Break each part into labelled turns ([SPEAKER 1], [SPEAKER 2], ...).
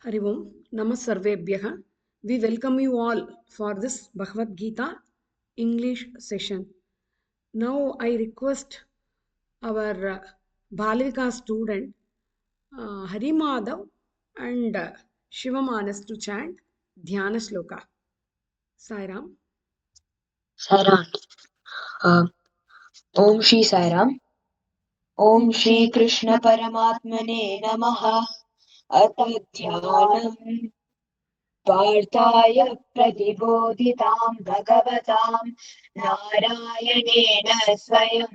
[SPEAKER 1] Hari Om, Namah Sarvebhyah. We welcome you all for this Bhagavad Gita English session. Now I request our Balavika student Hari Madhav and Shivamanas to chant Dhyana Shloka. Sairam.
[SPEAKER 2] Sairam. Om Shri Sairam. Om Shri Krishna Paramatmane Namaha. Atadhyanam Partaya Pratibodhitam Bhagavatam Narayanena Swayam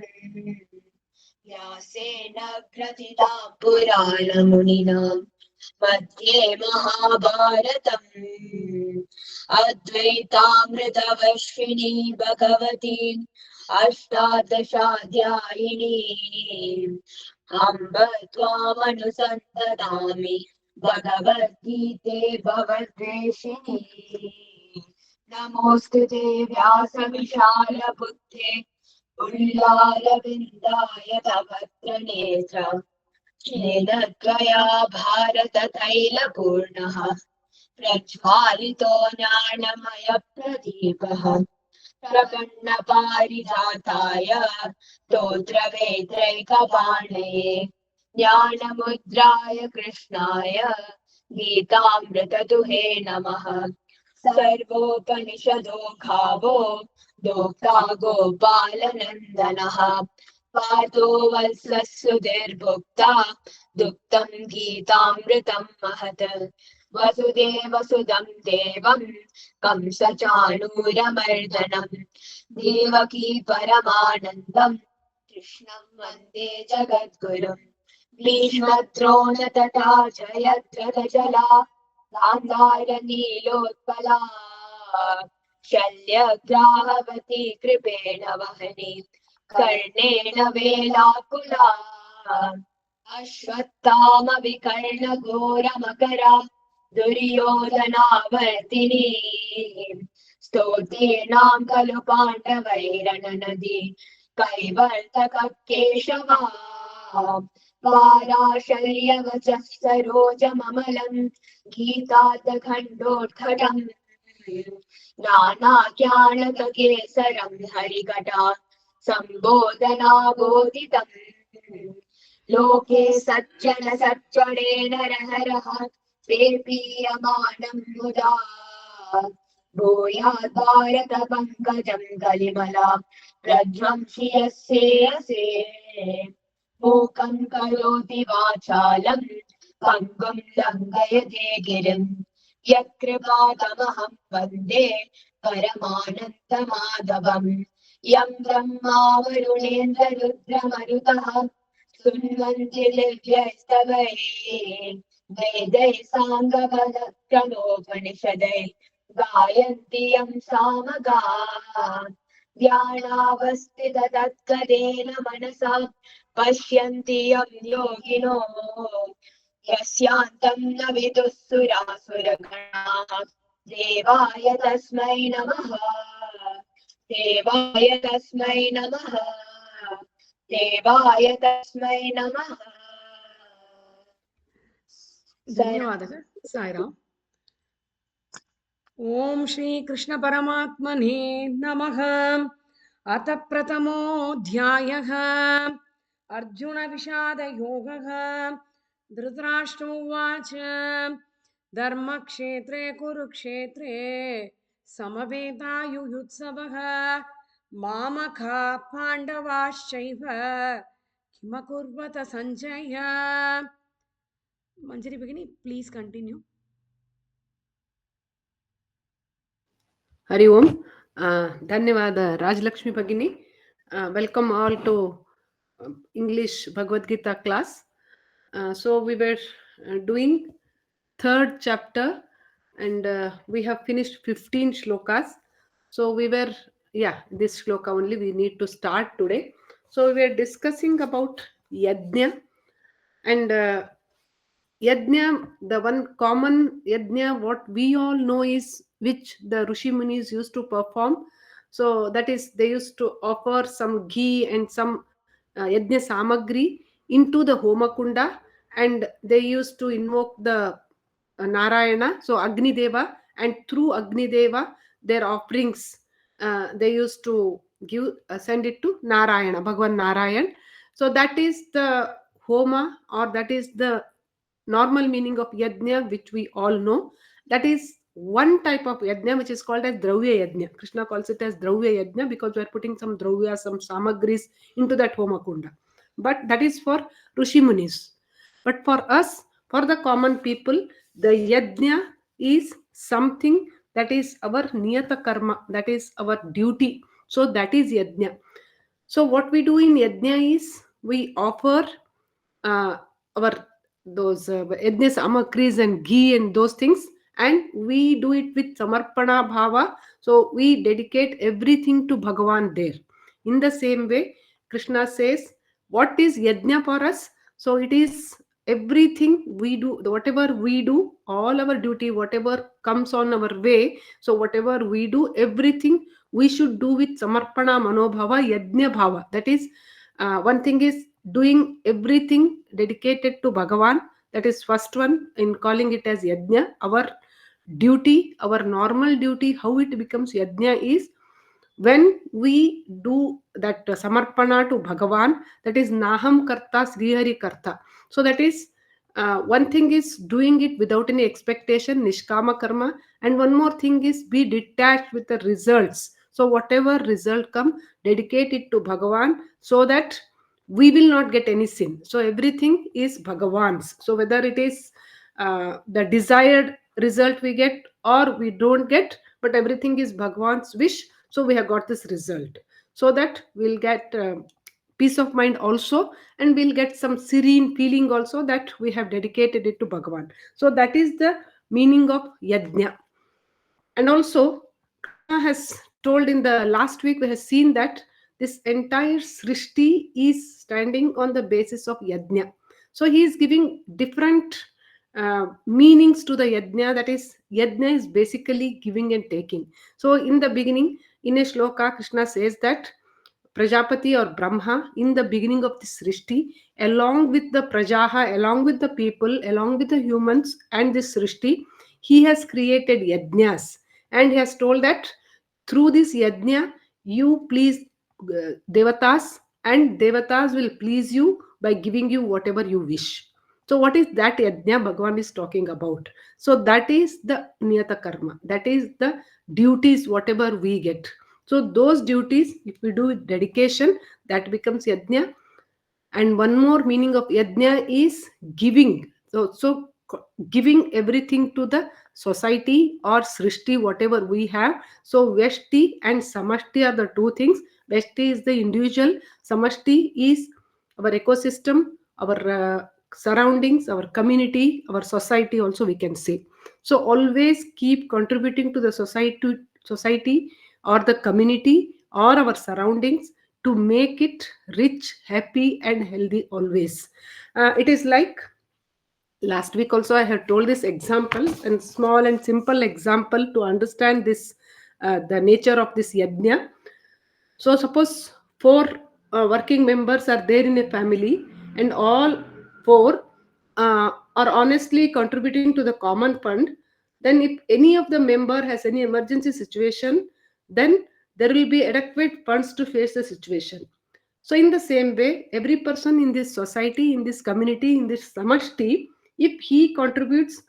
[SPEAKER 2] Vyasena Kratitam Puranamuninam Madhye Mahabharatam Advaitamritavashvini Bhagavati Ashtadashaധ്യായിനി Amba ത്വാമനുസന്തതാമി ഭഗവദ്ഗീതേ ഭവദ്വേഷിണി നമോസ്തുതേ വ്യാസവിശാലബുദ്ധേ ഉല്ലാലവിന്ദായ തവത്രനേത്ര येन त्वया भारततैलपूर्णः प्रज्वालितो ज्ञानमयप्रदीपः प्रपन्नपारिजाताय स्तोत्रवेत्रैकपाणये ज्ञानमुद्राय कृष्णाय गीतामृतदुहे नमः सर्वोपनिषदो गावो दोक्ता गोपालनन्दनः पार्थो वत्ससुधीर्भुक्ता दुग्धं गीतामृतं महत् वसुदेवसुतं देवं कंसचाणूरमर्दनम् देवकी परमानन्दं कृष्णं वन्दे जगद्गुरुम् भीष्मद्रोणतटा जयद्रथजला गान्धारनीलोत्पला शल्यग्राहवती कृपेण वहनी कर्णेन वेलाकुला अश्वत्थामविकर्णघोरमकरा दुर्योधनावर्तिनी स्तोत्रेणां खलु पाण्डवैरणनदी कैवर्तककेशवा पाराशर्यवचः सरोजममलं गीतार्थखण्डोत्कटम् नानाज्ञानककेसरं हरिकटा सम्बोधनाबोधितम् लोके सज्जन सज्जनेन रहरः प्रेपीयमानं मुदा भूयात् भारत पङ्कजं कलिमला प्रध्वंसि यस्येयसे मूकं करोति वाचालं पङ्गुं लङ्घयते गिरिं यत्कृपातमहं वन्दे परमानन्दमाधवम् यं ब्रह्मा वरुणेन्द्ररुद्रमरुतः शृण्वन्ति दिव्यस्तवैः वेदैः साङ्गपदक्रमोपनिषदैः गायन्ति यं सामगाः ध्यानावस्थिततत्कदेन मनसा पश्यन्ति यं योगिनो यस्यान्तं न विदुः सुरासुरगणाः देवाय तस्मै नमः देवाय तस्मै नमः देवाय तस्मै नमः
[SPEAKER 1] धन्यवादः साईराम. ओम श्री कृष्ण परमात्मने नमः. अथ प्रथमोऽध्यायः अर्जुन विषाद योगः. धृतराष्ट्र उवाच धर्मक्षेत्रे कुरुक्षेत्रे समवेतायुयुत्सवः मामका पाण्डवाश्चैव किमकुर्वत Sanjay. Manjari Bhagini, please continue.
[SPEAKER 3] Hari Om. Dhanyavad Rajlakshmi Bhagini. Welcome all to English Bhagavad Gita class. So we were doing third chapter and we have finished 15 shlokas. So we were, this shloka only we need to start today. So we were discussing about yajna and yajna, the one common yajna what we all know is which the Rishi Munis used to perform. So that is, they used to offer some ghee and some yajna samagri into the homakunda, and they used to invoke the Narayana, so Agni Deva, and through Agni Deva, their offerings they used to give, send it to Narayana, Bhagwan Narayan. So that is the Homa, or that is the normal meaning of yajna, which we all know. That is one type of yajna which is called as Dravya Yajna. Krishna calls it as Dravya Yajna because we are putting some Dravya, some samagris into that Homa Kunda. But that is for Rishi Munis. But for us, for the common people, the yajna is something that is our niyata karma, that is our duty. So that is yajna. So what we do in yajna is we offer uh, our those yajna samakris and ghee and those things, and we do it with samarpana bhava. So we dedicate everything to Bhagavan there. In the same way, Krishna says, what is yajna for us? So it is everything we do, whatever we do, all our duty, whatever comes on our way. So whatever we do, everything we should do with samarpana manobhava, yajna bhava. That is, one thing is doing everything dedicated to Bhagavan. That is first one in calling it as yajna. Our duty, our normal duty, how it becomes yajna is when we do that samarpana to Bhagavan. That is Naham Karta Srihari Karta. So that is, one thing is doing it without any expectation, Nishkama Karma, and one more thing is be detached with the results. So whatever result come, dedicate it to Bhagavan, so that we will not get any sin. So everything is Bhagavan's. So whether it is the desired result we get or we don't get, but everything is Bhagavan's wish. So we have got this result, so that we'll get peace of mind also, and we'll get some serene feeling also that we have dedicated it to Bhagavan. So that is the meaning of yajna. And also Krishna has told in the last week, we have seen that this entire srishti is standing on the basis of yajna. So he is giving different meanings to the yajna. That is, yajna is basically giving and taking. So in the beginning, in a shloka, Krishna says that Prajapati or Brahma, in the beginning of this Srishti, along with the Prajaha, along with the people, along with the humans and this Srishti, he has created yajnas. And he has told that through this yajna, you please Devatas, and Devatas will please you by giving you whatever you wish. So, what is that yajna Bhagavan is talking about? So, that is the niyata karma, that is the duties, whatever we get. So those duties, if we do with dedication, that becomes yajna. And one more meaning of yajna is giving. Giving everything to the society or srishti, whatever we have. So Veshti and Samashti are the two things. Veshti is the individual, Samashti is our ecosystem, our surroundings, our community, our society also we can say. So always keep contributing to the society or the community or our surroundings to make it rich, happy, and healthy always. It is like last week also I have told this example, and small and simple example to understand this, the nature of this yajna. So suppose four working members are there in a family, and all four are honestly contributing to the common fund. Then if any of the member has any emergency situation, then there will be adequate funds to face the situation. So in the same way, every person in this society, in this community, in this samashti, if he contributes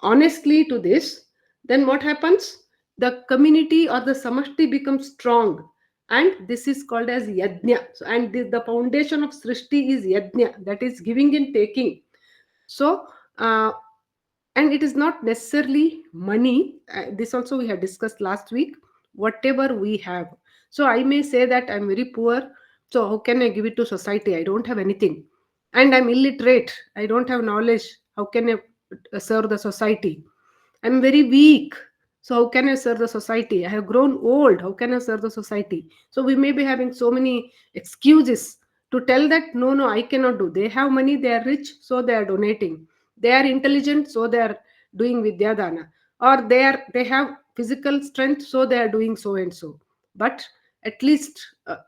[SPEAKER 3] honestly to this, then what happens? The community or the samashti becomes strong, and this is called as yajna. So, and the foundation of srishti is yajna, that is giving and taking. So, and it is not necessarily money. This also we have discussed last week. Whatever we have. So I may say that I'm very poor. So how can I give it to society? I don't have anything, and I'm illiterate. I don't have knowledge. How can I serve the society? I'm very weak. So how can I serve the society? I have grown old. How can I serve the society? So we may be having so many excuses to tell that no, no, I cannot do. They have money, they are rich, so they are donating. They are intelligent, so they are doing Vidyadana. Or they have physical strength, so they are doing so and so. But at least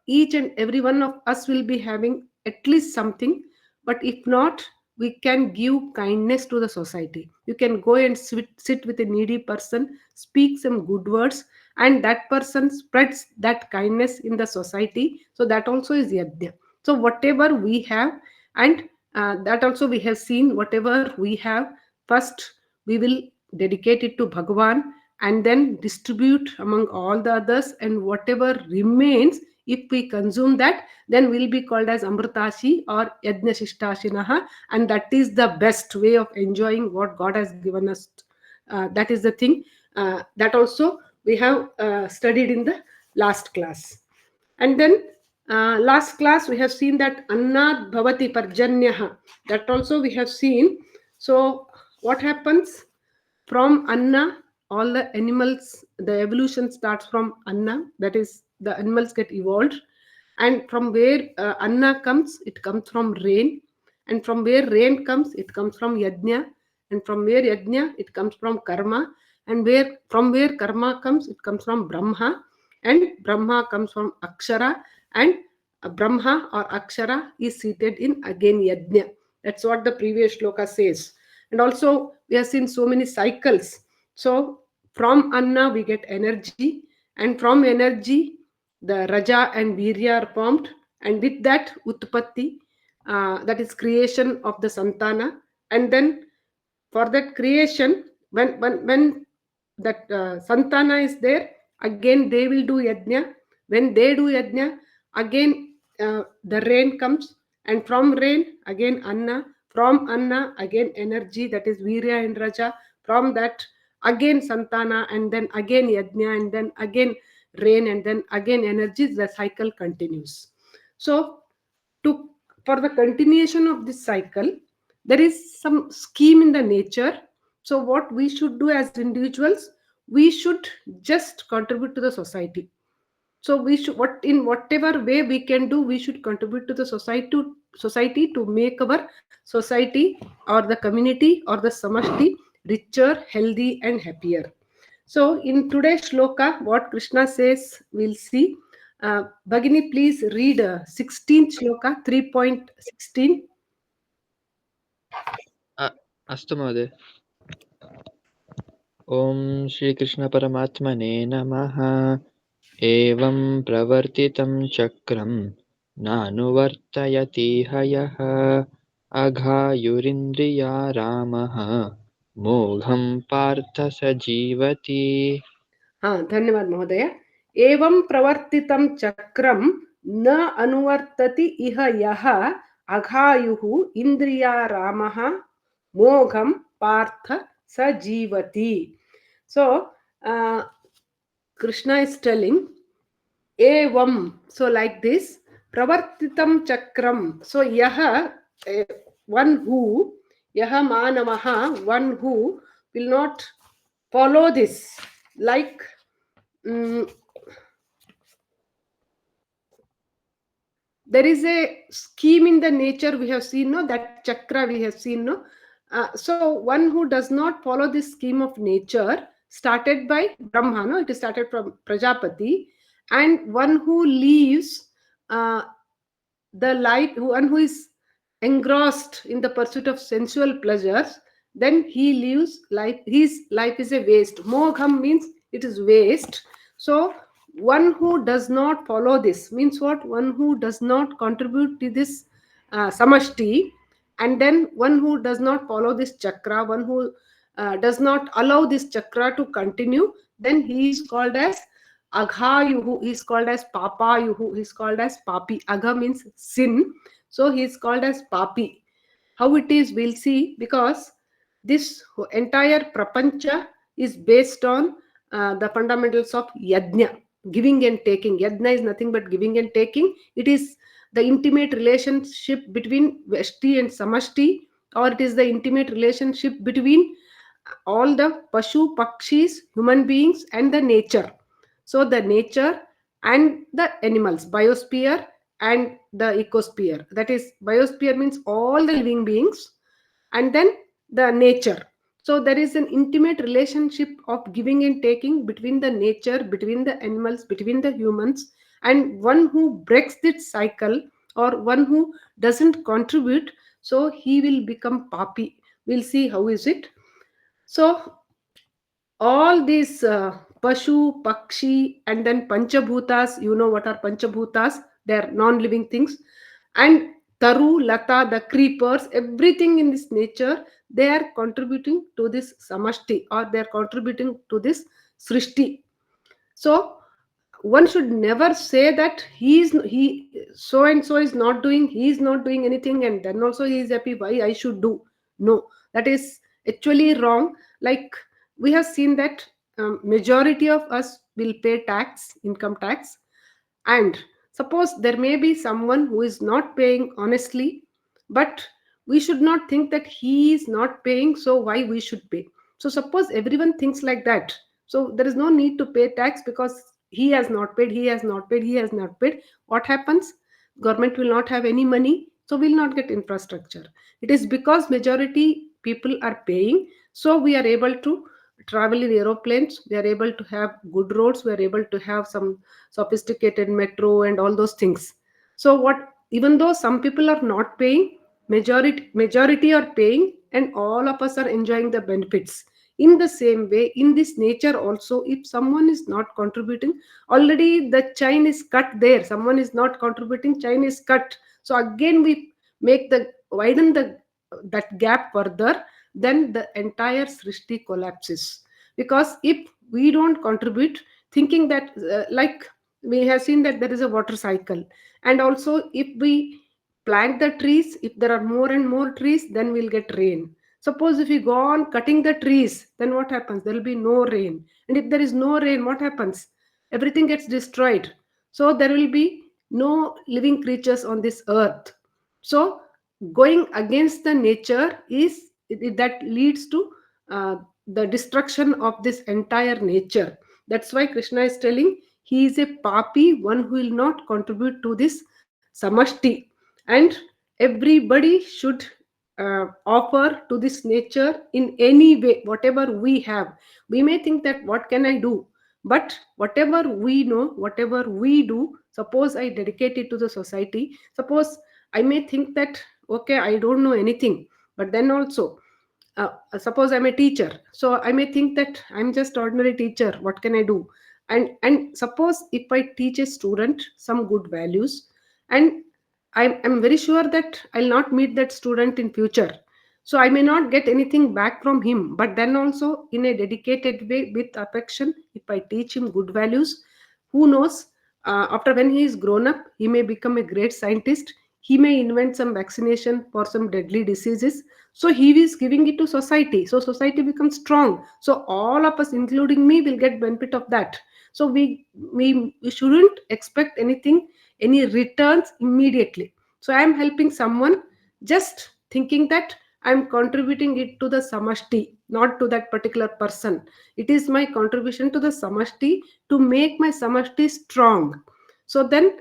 [SPEAKER 3] each and every one of us will be having at least something. But if not, we can give kindness to the society. You can go and sit with a needy person, speak some good words, and that person spreads that kindness in the society. So that also is yajna. So whatever we have, and that also we have seen, whatever we have, first we will dedicate it to Bhagavan, and then distribute among all the others, and whatever remains, if we consume that, then will be called as amritashi or yajnashishtashinah, and that is the best way of enjoying what God has given us. That is the thing. That also we have studied in the last class. And then last class we have seen that annad bhavati parjanyah, that also we have seen. So what happens? From anna, all the animals, the evolution starts from anna, that is the animals get evolved. And from where anna comes, it comes from rain. And from where rain comes, it comes from yajna. And from where yajna, it comes from karma. And where karma comes, it comes from brahma. And brahma comes from akshara. And brahma or akshara is seated in again yajna. That's what the previous shloka says. And also we have seen so many cycles. So from anna we get energy, and from energy the raja and virya are formed, and with that utpatti, that is creation of the santana. And then for that creation, when that santana is there, again they will do yajna. When they do yajna, again the rain comes, and from rain again anna, from anna again energy, that is virya and raja, from that again santana, and then again yajna, and then again rain, and then again energy. The cycle continues. So to for the continuation of this cycle, there is some scheme in the nature. So what we should do as individuals, we should just contribute to the society. So we should, what in whatever way we can do, we should contribute to the society to make our society or the community or the samashti richer, healthy and happier. So in today's shloka, what Krishna says, we'll see. Bhagini, please read 16th shloka, 3.16.
[SPEAKER 4] अस्तु महोदय। ॐ श्रीकृष्णपरमात्मने नमः। एवं प्रवर्तितं चक्रं नानुवर्तयतीह यः अघायुरिन्द्रिया रामः मोघं पार्थ स जीवति।
[SPEAKER 3] धन्यवाद महोदय। एवं प्रवर्तितं चक्रं न अनुवर्तति इह यः अघायुः इन्द्रियारामः मोघं पार्थ स जीवति. So Krishna is telling evam, so like this, pravartitam chakram, so yaha, one who, yaha manavaha, one who will not follow this, like there is a scheme in the nature we have seen, no, that chakra we have seen, no. So one who does not follow this scheme of nature, started by Brahma, no, it is started from Prajapati, and one who leaves the life, one who is engrossed in the pursuit of sensual pleasures, then he lives life, his life is a waste. Mogham means it is waste. So one who does not follow this means what? One who does not contribute to this samashti, and then one who does not follow this chakra, one who does not allow this chakra to continue, then he is called as aghayuhu, he is called as papayuhu, he is called as papi. Agha means sin, so he is called as papi. How it is, we'll see, because this entire prapancha is based on the fundamentals of yajna, giving and taking. Yajna is nothing but giving and taking. It is the intimate relationship between Veshti and Samashti, or it is the intimate relationship between all the Pashu, Pakshis, human beings, and the nature. So the nature and the animals, biosphere and the ecosphere. That is, biosphere means all the living beings, and then the nature. So there is an intimate relationship of giving and taking between the nature, between the animals, between the humans, and one who breaks this cycle, or one who doesn't contribute, so he will become papi. We'll see how is it. So all these pashu, pakshi, and then panchabhutas, you know what are panchabhutas? They're non-living things. And taru, lata, the creepers, everything in this nature, they are contributing to this samashti, or they are contributing to this srishti. So one should never say that he so and so is not doing, he is not doing anything, and then also he is happy, why I should do. No, that is actually wrong. Like, we have seen that majority of us will pay tax, income tax. And suppose there may be someone who is not paying honestly, but we should not think that he is not paying, so why we should pay. So suppose everyone thinks like that, so there is no need to pay tax, because he has not paid, he has not paid, he has not paid. What happens? Government will not have any money, so we'll not get infrastructure. It is because majority people are paying, so we are able to travel in aeroplanes, we are able to have good roads, we are able to have some sophisticated metro and all those things. So what, even though some people are not paying, majority are paying, and all of us are enjoying the benefits. In the same way, in this nature also, if someone is not contributing, already the chain is cut there, someone is not contributing, chain is cut. So again we make the widen the that gap further, then the entire srishti collapses. Because if we don't contribute, thinking that like, we have seen that there is a water cycle. And also, if we plant the trees, if there are more and more trees, then we'll get rain. Suppose if we go on cutting the trees, then what happens? There will be no rain. And if there is no rain, what happens? Everything gets destroyed. So there will be no living creatures on this earth. So going against the nature is that leads to the destruction of this entire nature. That's why Krishna is telling he is a papi, one who will not contribute to this samashti. And everybody should offer to this nature in any way, whatever we have. We may think that what can I do, but whatever we know, whatever we do, suppose I dedicate it to the society. Suppose I may think that, okay, I don't know anything, but then also suppose I'm a teacher, so I may think that I'm just ordinary teacher, what can I do. And suppose if I teach a student some good values, and I'm very sure that I'll not meet that student in future, so I may not get anything back from him, but then also in a dedicated way with affection, if I teach him good values, who knows, after when he is grown up, he may become a great scientist, he may invent some vaccination for some deadly diseases. So he is giving it to society, so society becomes strong, so all of us including me will get benefit of that. So we shouldn't expect anything, any returns immediately. So I am helping someone, just thinking that I am contributing it to the samashti, not to that particular person. It is my contribution to the samashti, to make my samashti strong. So then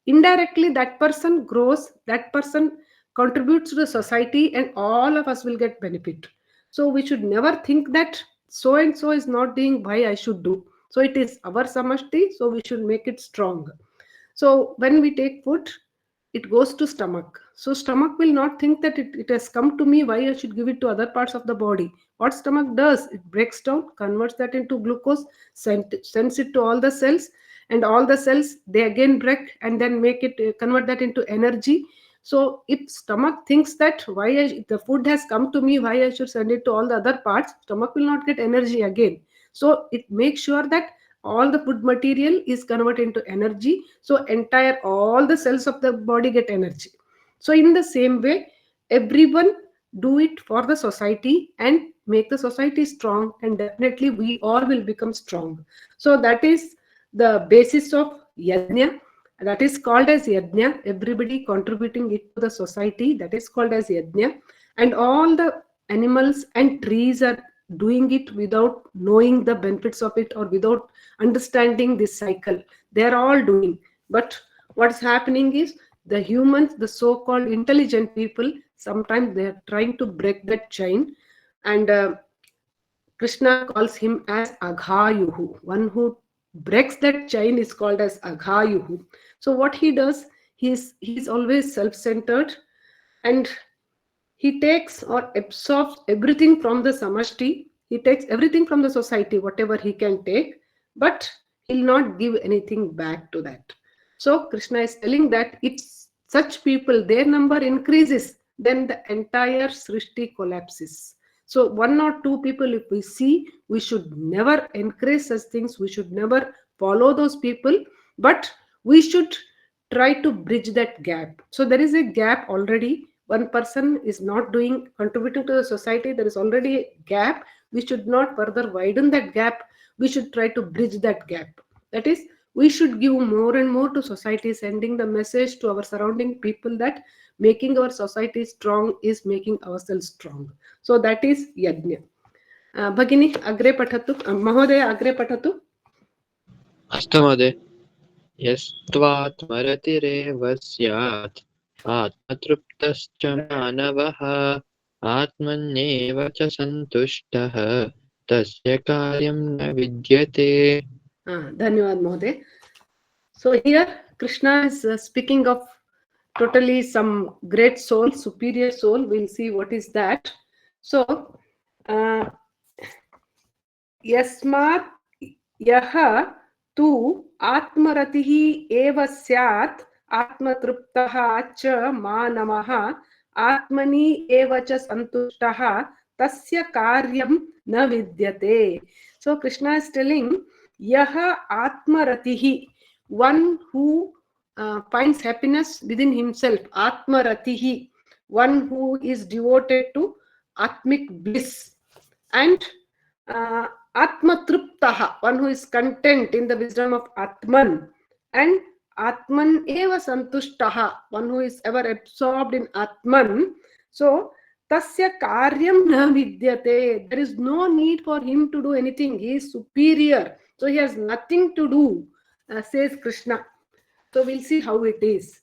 [SPEAKER 3] indirectly that person grows, that person contributes to the society, and all of us will get benefit. So we should never think that so and so is not doing, why I should do. So it is our samashti, so we should make it strong. So when we take food, it goes to stomach. So stomach will not think that it has come to me, why I should give it to other parts of the body. What stomach does, it breaks down, converts that into glucose, sends it to all the cells, and all the cells they again break and then make it convert that into energy. So if stomach thinks that the food has come to me, why I should send it to all the other parts, stomach will not get energy again. So it makes sure that all the food material is converted into energy, so entire all the cells of the body get energy. So in the same way, everyone do it for the society and make the society strong, and definitely we all will become strong. So that is the basis of yajna, that is called as yajna. Everybody contributing it to the society, that is called as yajna. And all the animals and trees are doing it without knowing the benefits of it, or without understanding this cycle. They are all doing, but what's happening is the humans, the so-called intelligent people, sometimes they are trying to break that chain. And Krishna calls him as Aghayuhu. One who breaks that chain is called as Aghayuhu. So what he does, he's always self-centered, and he takes or absorbs everything from the samashti. He takes everything from the society, whatever he can take, but he'll not give anything back to that. So Krishna is telling that if such people, their number increases, then the entire Srishti collapses. So one or two people, if we see, we should never encourage such things. We should never follow those people, but we should try to bridge that gap. So there is a gap already. One person is not doing contributing to the society. There is already a gap. We should not further widen that gap. We should try to bridge that gap. That is, we should give more and more to society, sending the message to our surrounding people that making our society strong is making ourselves strong. So that is yajna. Bhagini, agre patatu. Mahodaya, agre patatu.
[SPEAKER 4] अस्तु महोदय। यस्त्वात्मरतिरेव स्यात् आत्मतृप्तश्च मानवः आत्मन्येव च सन्तुष्टः तस्य कार्यं न विद्यते।
[SPEAKER 3] Dhanyavad Mahoday. So here Krishna is speaking of totally some great soul, superior soul. We'll see what is that. So यस्मात् यः तु आत्मरतिः एव स्यात् आत्मतृप्तः च मानवः आत्मनि एव च सन्तुष्टः तस्य कार्यं न विद्यते. So Krishna is telling yaha atmaratihi, one who finds happiness within himself, atmaratihi, one who is devoted to atmic bliss, and atmatruptaha, one who is content in the wisdom of Atman, and Atman eva santushtaha, one who is ever absorbed in Atman. So tasya karyam na vidyate, there is no need for him to do anything. He is superior, so he has nothing to do, says Krishna. So we'll see how it is.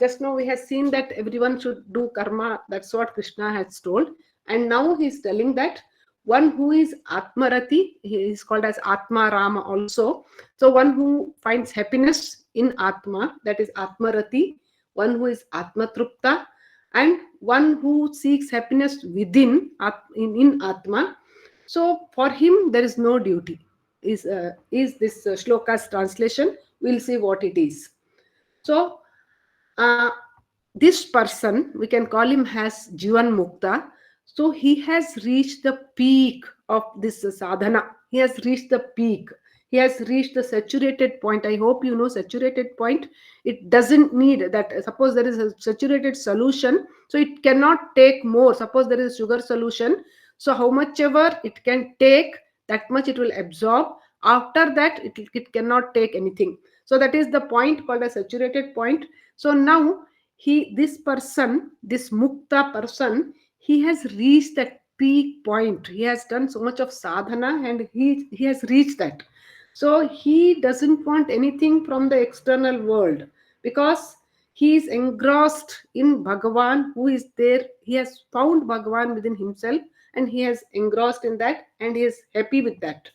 [SPEAKER 3] Just now we have seen that everyone should do karma. That's what Krishna has told. And now he's telling that one who is Atmarati, he is called as Atma Rama also. So one who finds happiness in Atma, that is Atmarati, one who is Atmatrupta, and one who seeks happiness within in Atma. So for him there is no duty. Is this shloka's translation? We'll see what it is. So this person, we can call him as Jivan Mukta. So he has reached the peak of this sadhana. He has reached the peak. He has reached the saturated point. I hope you know saturated point. It doesn't need that. Suppose there is a saturated solution, so it cannot take more. Suppose there is a sugar solution, so how much ever it can take, that much it will absorb. After that, it cannot take anything. So that is the point called a saturated point. So now this person, this mukta person, he has reached that peak point. He has done so much of sadhana and he has reached that. So he doesn't want anything from the external world because he is engrossed in Bhagavan who is there. He has found Bhagavan within himself and he has engrossed in that and he is happy with that.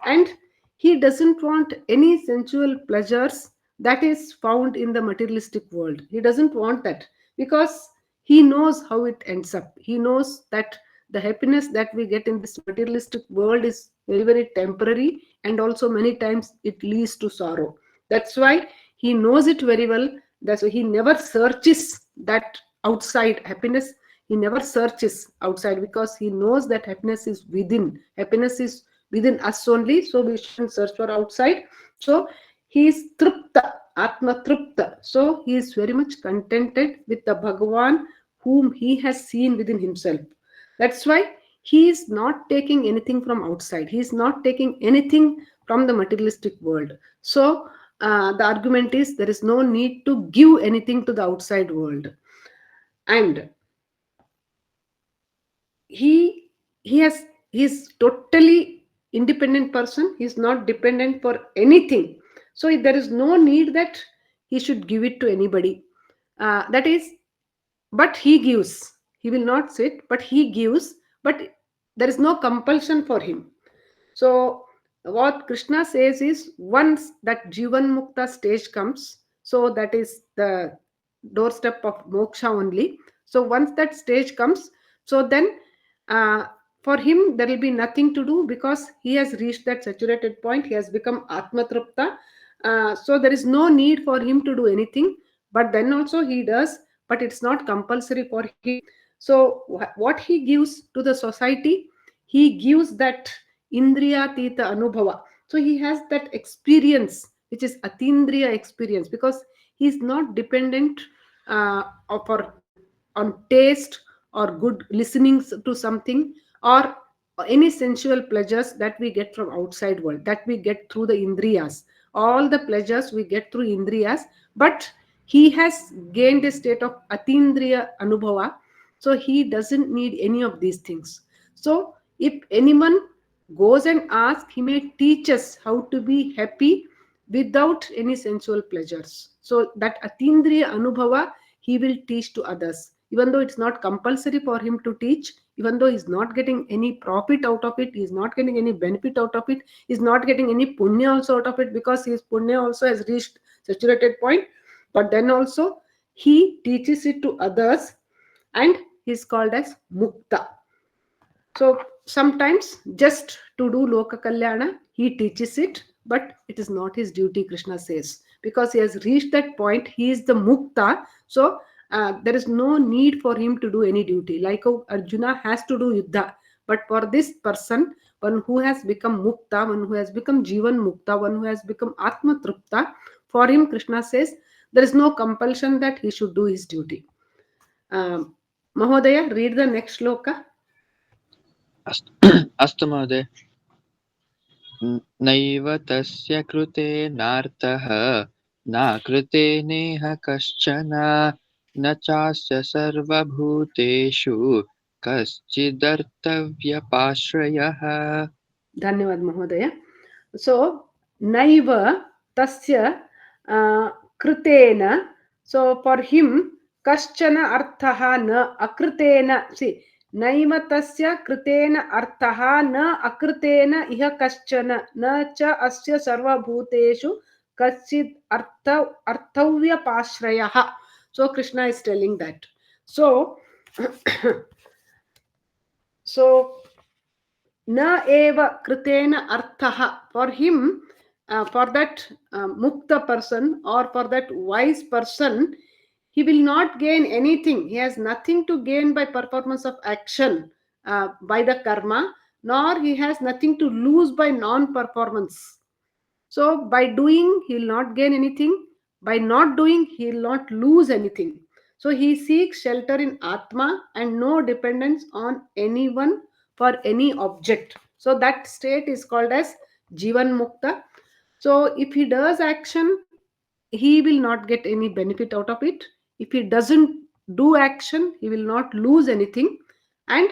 [SPEAKER 3] And he doesn't want any sensual pleasures that is found in the materialistic world. He doesn't want that because he knows how it ends up. He knows that the happiness that we get in this materialistic world is very, very temporary, and also many times it leads to sorrow. That's why he knows it very well. That's why he never searches that outside happiness. He never searches outside because he knows that happiness is within. Happiness is within us only, so we shouldn't search for outside. So he is trupta, atma trupta. So he is very much contented with the Bhagavan whom he has seen within himself. That's why he is not taking anything from outside. He is not taking anything from the materialistic world. So the argument is there is no need to give anything to the outside world. And he is totally independent person. He is not dependent for anything. So there is no need that he should give it to anybody. That is, but he gives. He will not sit, but he gives. But there is no compulsion for him. So what Krishna says is, once that Jivan Mukta stage comes, so that is the doorstep of moksha only. So once that stage comes, so then uh, for him there will be nothing to do, because he has reached that saturated point, he has become atmatrupta. So there is no need for him to do anything, but then also he does, but it's not compulsory for him. So what he gives to the society, he gives that indriya tita anubhava. So he has that experience which is atindriya experience, because he is not dependent for on taste or good listening to something, or any sensual pleasures that we get from outside world, that we get through the indriyas. All the pleasures we get through indriyas, but he has gained a state of atindriya anubhava, so he doesn't need any of these things. So if anyone goes and asks, he may teach us how to be happy without any sensual pleasures. So that atindriya anubhava he will teach to others, even though it's not compulsory for him to teach, even though he's not getting any profit out of it, he's not getting any benefit out of it, he's not getting any punya also out of it, because his punya also has reached saturated point. But then also he teaches it to others, and he's called as mukta. So sometimes just to do Loka Kalyana, he teaches it, but it is not his duty, Krishna says, because he has reached that point, he is the Mukta. So there is no need for him to do any duty. Like how Arjuna has to do Yuddha, but for this person, one who has become Mukta, one who has become Jivan Mukta, one who has become Atma Trupta, for him, Krishna says, there is no compulsion that he should do his duty. Mahodaya, read the next shloka.
[SPEAKER 4] अस्तु महोदय नैव तस्य कृतेनार्थः नाकृते नेह कश्चन न चास्य सर्वभूतेषु कश्चिदर्थव्यपाश्रयः
[SPEAKER 3] धन्यवाद महोदय. So naiva tasya kritena. So for him kaschana arthaha na akritena. See, naiva tasya kritena arthaha na akritena iha kaschana na cha asya sarva bhuteshu kaschid arthavya pashrayah. So Krishna is telling that. So so na eva kritena arthaha, for him, for that mukta person, or for that wise person, he will not gain anything, he has nothing to gain by performance of action, by the karma, nor he has nothing to lose by non performance. So by doing, he will not gain anything. By not doing, he will not lose anything. So he seeks shelter in Atma and no dependence on anyone for any object. So that state is called as Jivan Mukta. So if he does action, he will not get any benefit out of it. If he doesn't do action, he will not lose anything. And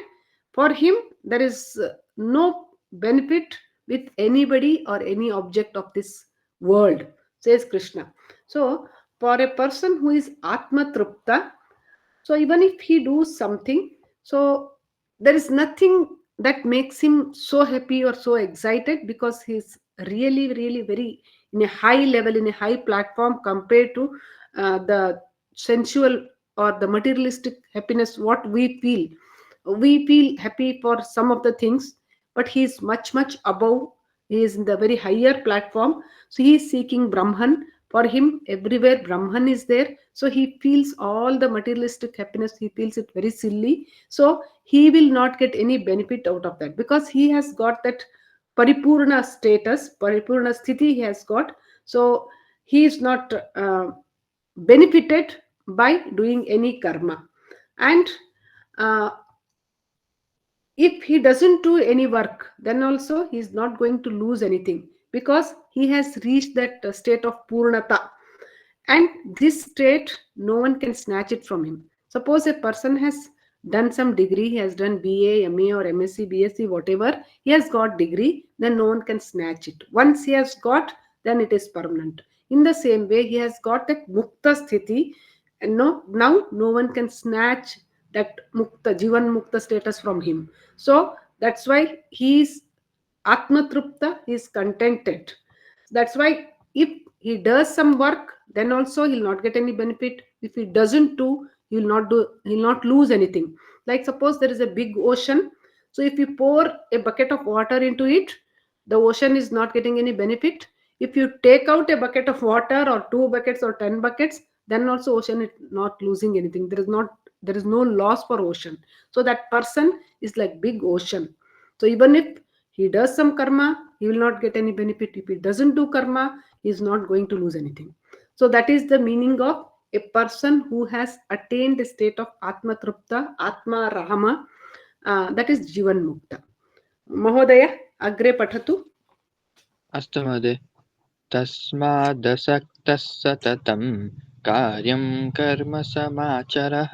[SPEAKER 3] for him, there is no benefit with anybody or any object of this world, says Krishna. So for a person who is Atma Trupta, so even if he does something, so there is nothing that makes him so happy or so excited, because he's really, really very in a high level, in a high platform compared to the sensual or the materialistic happiness what we feel. We feel happy for some of the things, but he is much, much above. He is in the very higher platform. So he is seeking Brahman. For him, everywhere Brahman is there. So he feels all the materialistic happiness, he feels it very silly. So he will not get any benefit out of that, because he has got that paripurna status, paripurna sthiti he has got. So he is not benefited by doing any karma. And uh, if he doesn't do any work, then also he is not going to lose anything, because he has reached that state of purnata. And this state, no one can snatch it from him. Suppose a person has done some degree, he has done BA, MA, or MSc, BSc, whatever, he has got degree, then no one can snatch it. Once he has got, then it is permanent. In the same way, he has got that mukta sthiti, and now no one can snatch that mukta, jivan mukta status from him. So that's why he is atma trupta, he is contented. That's why if he does some work, then also he'll not get any benefit. If he doesn't do, he will not lose anything. Like suppose there is a big ocean, so if you pour a bucket of water into it, the ocean is not getting any benefit. If you take out a bucket of water or two buckets or 10 buckets, then also ocean is not losing anything. There is no loss for ocean. So that person is like big ocean. So even if he does some karma, he will not get any benefit. If he doesn't do karma, he is not going to lose anything. So that is the meaning of a person who has attained the state of atma trupta, atma rahama, that is jivan mukta. Mahodaya, agre pathatu.
[SPEAKER 4] अस्तु महोदय। तस्मादसक्तः सततं कार्यं कर्म समाचरः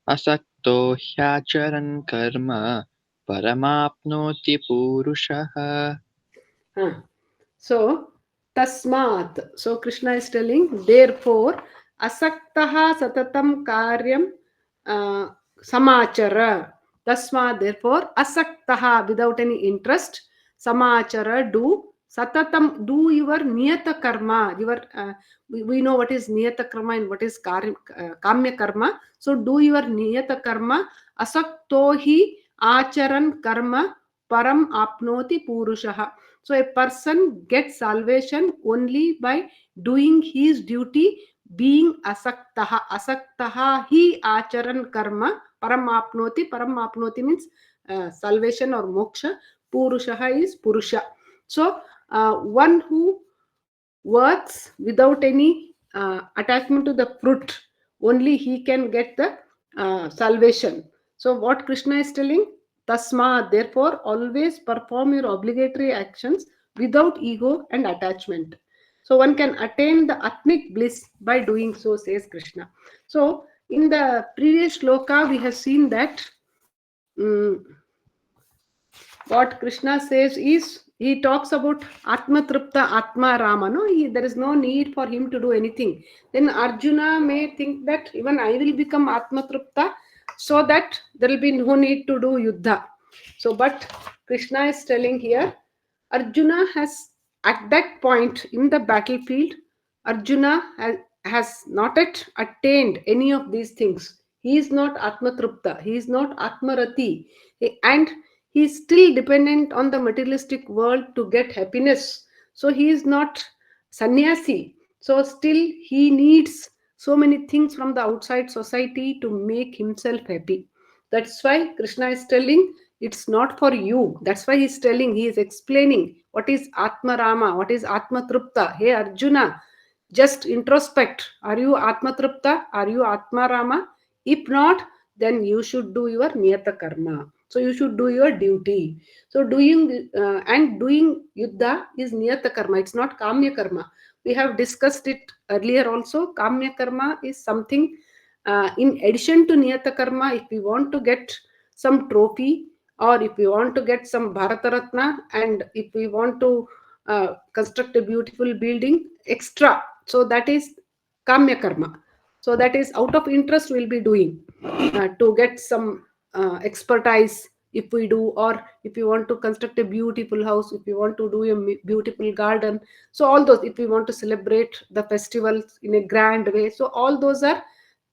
[SPEAKER 4] असक्तो ह्याचरन् कर्म परमाप्नोति पूरुषः।
[SPEAKER 3] So, tasmat. So, Krishna is telling, therefore, asaktaha satatam karyam samachara. Tasmat, therefore, asaktaha, without any interest, samachara, do, satatam, do your niyata karma. We know what is niyata karma and what is kamya karma. So, do your niyata karma, asaktohi acharan karma, param apnoti purushaha. So a person gets salvation only by doing his duty, being asaktaha. Asaktaha hi acharan karma paramapnoti. Paramapnoti means salvation or moksha. Purushaha is purusha. So one who works without any attachment to the fruit, only he can get the salvation. So what Krishna is telling, tasma, therefore always perform your obligatory actions without ego and attachment. So one can attain the atmic bliss by doing so, says Krishna. So in the previous shloka we have seen that what Krishna says is, he talks about Atma Tripta, Atma Rama. No, there is no need for him to do anything. Then Arjuna may think that even I will become Atma Tripta, so that there will be no need to do Yuddha. So, but Krishna is telling here, Arjuna has, at that point in the battlefield, Arjuna has not yet attained any of these things. He is not Atma Tripta, he is not Atma Rati, and he is still dependent on the materialistic world to get happiness. So he is not sannyasi. So still he needs so many things from the outside society to make himself happy. That's why Krishna is telling it's not for you. That's why he's telling, he is explaining what is Atma Rama, what is Atma Trupta. Hey Arjuna, just introspect. Are you Atma Trupta? Are you Atma Rama? If not, then you should do your Niyata Karma. So you should do your duty. So doing Yuddha is Niyata Karma. It's not Kamya Karma. We have discussed it earlier also. Kamya Karma is something in addition to Niyata Karma. If we want to get some trophy, or if we want to get some Bharata Ratna, and if we want to construct a beautiful building extra, so that is Kamya Karma. So that is out of interest we'll be doing to get some expertise. If we do, or if you want to construct a beautiful house, if you want to do a beautiful garden, so all those, if we want to celebrate the festivals in a grand way, so all those are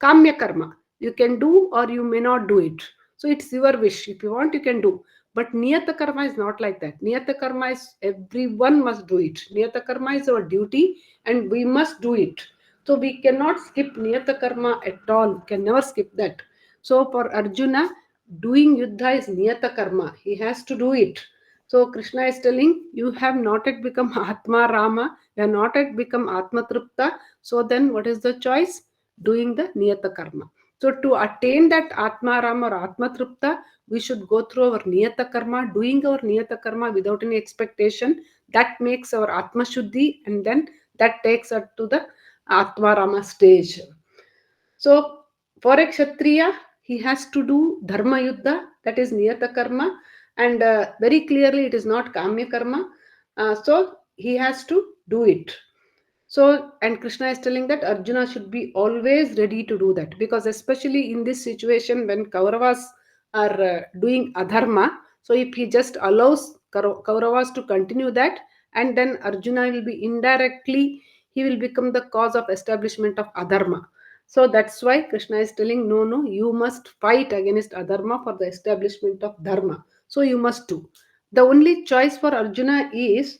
[SPEAKER 3] Kamya Karma. You can do or you may not do it. So it's your wish. If you want, you can do. But Niyata Karma is not like that. Niyata Karma is everyone must do it. Niyata Karma is our duty and we must do it. So we cannot skip Niyata Karma at all. We can never skip that. So for Arjuna, doing Yuddha is Niyata Karma. He has to do it. So Krishna is telling, you have not yet become Atma Rama, you have not yet become Atma Trupta. So then what is the choice? Doing the Niyata Karma. So to attain that Atma Rama or Atma Trupta, we should go through our Niyata Karma, doing our Niyata Karma without any expectation. That makes our Atma Shuddhi, and then that takes us to the Atma Rama stage. So for a Kshatriya, he has to do Dharma Yuddha, that is Niyata Karma, and very clearly it is not Kamya Karma. So he has to do it. So, and Krishna is telling that Arjuna should be always ready to do that, because especially in this situation when Kauravas are doing adharma, so if he just allows Kauravas to continue that, and then Arjuna will be indirectly, he will become the cause of establishment of adharma. So that's why Krishna is telling, no, you must fight against adharma for the establishment of dharma. So you must do. The only choice for Arjuna is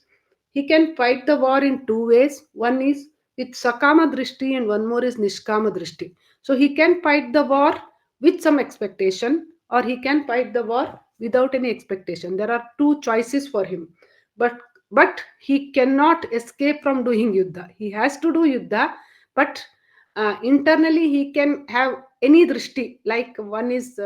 [SPEAKER 3] he can fight the war in two ways. One is with sakama drishti and one more is nishkama drishti. So he can fight the war with some expectation or he can fight the war without any expectation. There are two choices for him. But but he cannot escape from doing yuddha. He has to do yuddha, but internally he can have any drishti, like one is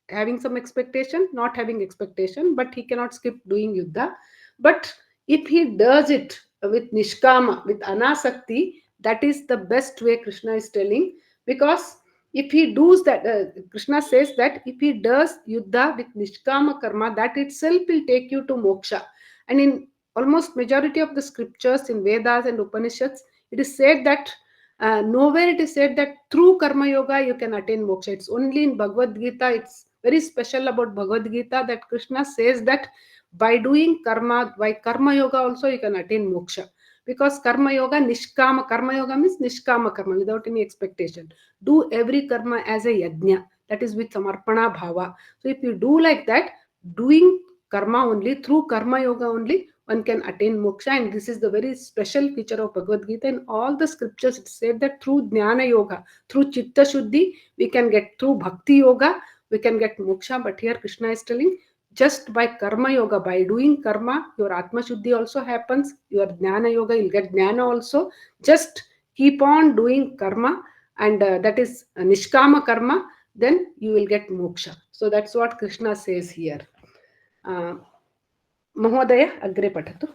[SPEAKER 3] having some expectation, not having expectation, but he cannot skip doing yuddha. But if he does it with nishkama, with anasakti, that is the best way, Krishna is telling. Because if he does that, Krishna says that if he does yuddha with nishkama karma, that itself will take you to moksha. And in almost majority of the scriptures in Vedas and Upanishads, it is said that nowhere it is said that through karma yoga you can attain moksha. It's only in Bhagavad Gita. It's very special about Bhagavad Gita that Krishna says that by doing karma, by karma yoga also you can attain moksha. Because karma yoga, nishkama, karma yoga means nishkama karma, without any expectation. Do every karma as a yajna, that is with samarpana bhava. So if you do like that, doing karma only, through karma yoga only, one can attain moksha. And this is the very special feature of Bhagavad Gita. In all the scriptures it said that through jnana yoga, through chitta shuddhi, we can get, through bhakti yoga we can get moksha. But here Krishna is telling, just by karma yoga, by doing karma, your atma shuddhi also happens, your jnana yoga, you'll get jnana also. Just keep on doing karma, and that is nishkama karma, then you will get moksha. So that's what Krishna says here. महोदय अग्रे पठतु.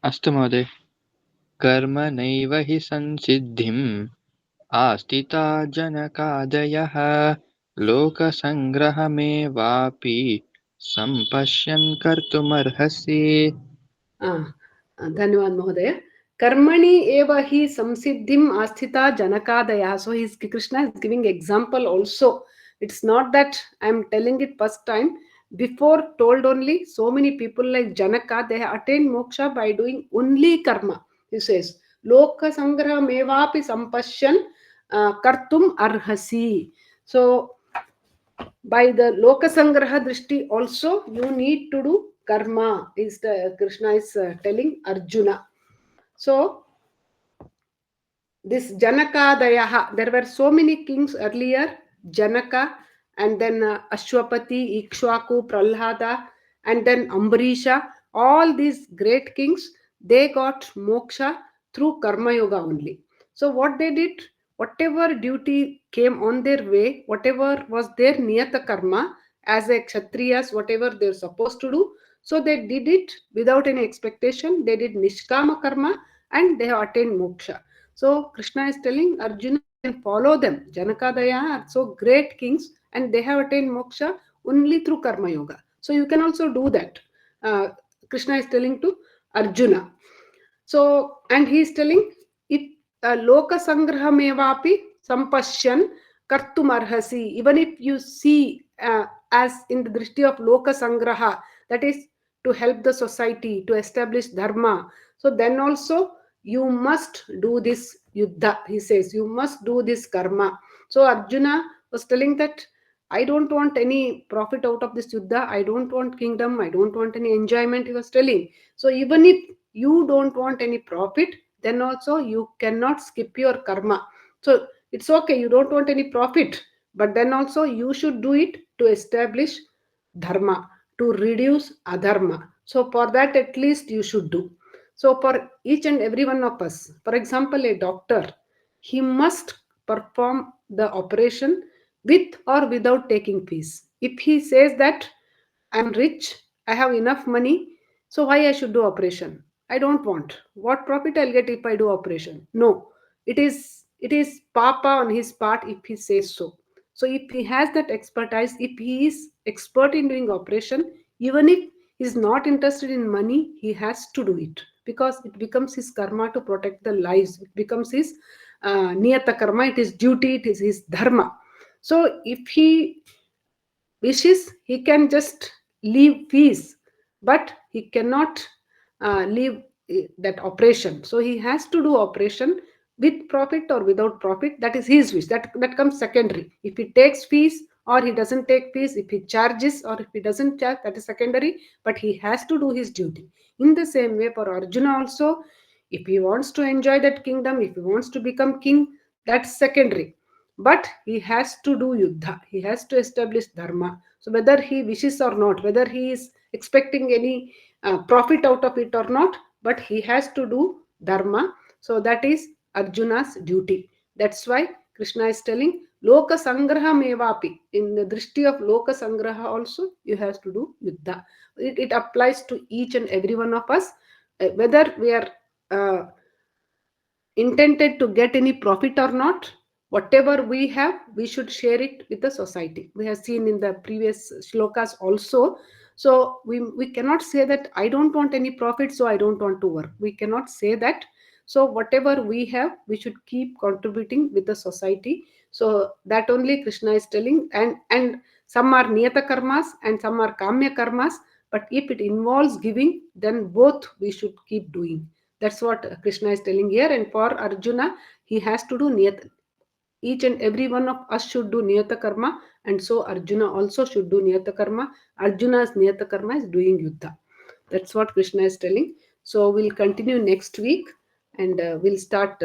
[SPEAKER 4] अस्तु महोदय. कर्मणैव हि संसिद्धिम् आस्थिता जनकादयः लोकसङ्ग्रहमेवापि सम्पश्यन् कर्तुमर्हसि.
[SPEAKER 3] धन्यवाद महोदय. कर्मणि एव हि संसिद्धिम् आस्थिता जनकादयः. So Krishna is giving example also. It's not that I am telling it first time. Before told only, so many people like Janaka, they have attained moksha by doing only karma. He says, Loka Sangraha Mevapi Sampashyan Kartum Arhasi. So by the Loka Sangraha Drishti also, you need to do karma, is the Krishna is telling Arjuna. So this Janakadayaha, there were so many kings earlier, Janaka, and then Ashwapati, Ikshwaku, Prahlada, and then Ambarisha. All these great kings, they got moksha through karma yoga only. So what they did, whatever duty came on their way, whatever was their niyata karma, as a kshatriyas, whatever they're supposed to do, so they did it without any expectation. They did nishkama karma and they have attained moksha. So Krishna is telling Arjuna, you can follow them. Janakadaya are so great kings and they have attained moksha only through karma yoga. So you can also do that. Krishna is telling to Arjuna. So, and he is telling, if loka sangraha mevapi sampashyan kartum arhasi, even if you see as in the drishti of loka sangraha, that is to help the society, to establish dharma, so then also you must do this yuddha. He says, you must do this karma. So Arjuna was telling that I don't want any profit out of this yuddha. I don't want kingdom. I don't want any enjoyment, he was telling. So even if you don't want any profit, then also you cannot skip your karma. So it's okay, you don't want any profit, but then also you should do it to establish dharma, to reduce adharma. So for that at least you should do. So for each and every one of us, for example, a doctor, he must perform the operation with or without taking fees. If he says that I'm rich, I have enough money, so why I should do operation? I don't want. What profit I'll get if I do operation? No. It is papa on his part if he says so. So if he has that expertise, if he is expert in doing operation, even if he's not interested in money, he has to do it because it becomes his karma to protect the lives. It becomes his niyata karma. It is duty. It is his dharma. So if he wishes, he can just leave fees, but he cannot leave that operation. So he has to do operation with profit or without profit, that is his wish. That comes secondary. If he takes fees or he doesn't take fees, if he charges or if he doesn't charge, that is secondary, but he has to do his duty. In the same way for Arjuna also, if he wants to enjoy that kingdom, if he wants to become king, that's secondary. But he has to do yuddha, he has to establish dharma. So whether he wishes or not, whether he is expecting any profit out of it or not, but he has to do dharma. So that is Arjuna's duty. That's why Krishna is telling Loka Sangraha Mevapi. In the drishti of Loka Sangraha also, you have to do yuddha. It applies to each and every one of us, whether we are intended to get any profit or not. Whatever we have, we should share it with the society. We have seen in the previous shlokas also. So we cannot say that I don't want any profit, so I don't want to work. We cannot say that. So whatever we have, we should keep contributing with the society. So that only Krishna is telling. And some are niyata karmas and some are kamya karmas. But if it involves giving, then both we should keep doing. That's what Krishna is telling here. And for Arjuna, he has to do niyata. Each and every one of us should do niyata karma, and so Arjuna also should do niyata karma. Arjuna's niyata karma is doing yuddha. That's what Krishna is telling. So we'll continue next week, and we'll start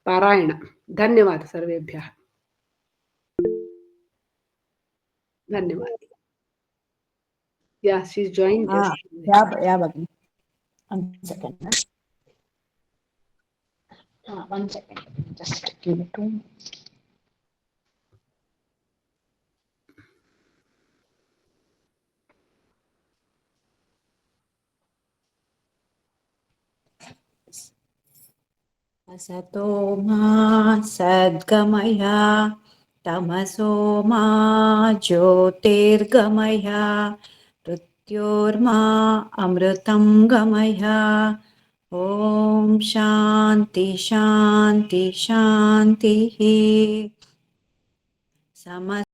[SPEAKER 3] Parayana. Dhanyavad sarvebhyah. Dhanyavad. Yeah, she's joined just.
[SPEAKER 2] Yeah, Bhagini. 1 second. 1 second. Just give me 2. असतो मा सद्गमय तमसो मा ज्योतिर्गमय मृत्योर्मा अमृतं गमय ॐ शान्ति शान्ति शान्तिः